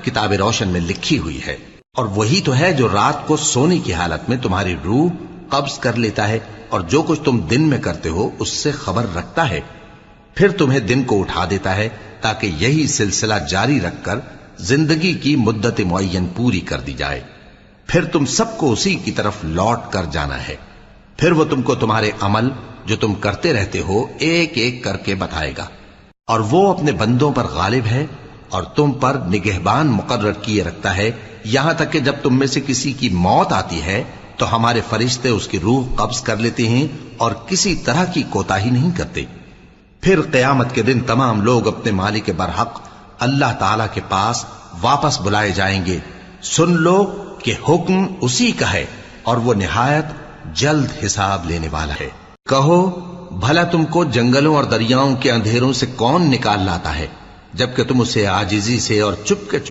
किताब रोशन में लिखी हुई है। और वही तो है जो रात को सोने की हालत में तुम्हारी रूह कब्ज कर लेता है और जो कुछ तुम दिन में करते हो उससे खबर रखता है, फिर तुम्हें दिन को उठा देता है ताकि यही सिलसिला जारी रखकर जिंदगी की मुद्दत मुअय्यन पूरी कर दी जाए। फिर तुम सबको उसी की तरफ लौट कर जाना है। फिर वो तुमको तुम्हारे अमल जो तुम करते रहते हो एक एक करके बताएगा। और वो अपने बंदों पर गालिब है और तुम पर निगहबान मुकर्रर किए रखता है, यहां तक कि जब तुम में से किसी की मौत आती है तो हमारे फरिश्ते उसकी रूह कब्ज कर लेते हैं और किसी तरह की कोताही नहीं करते। फिर क़यामत के दिन तमाम लोग अपने मालिक बरहक अल्लाह ताला के पास वापस बुलाए जाएंगे। सुन लो कि हुक्म उसी का है और वो निहायत जल्द हिसाब लेने वाला है। कहो, भला तुमको जंगलों और दरियाओं के अंधेरों से कौन निकाल लाता है, जबकि तुम उसे आजिजी से और चुपके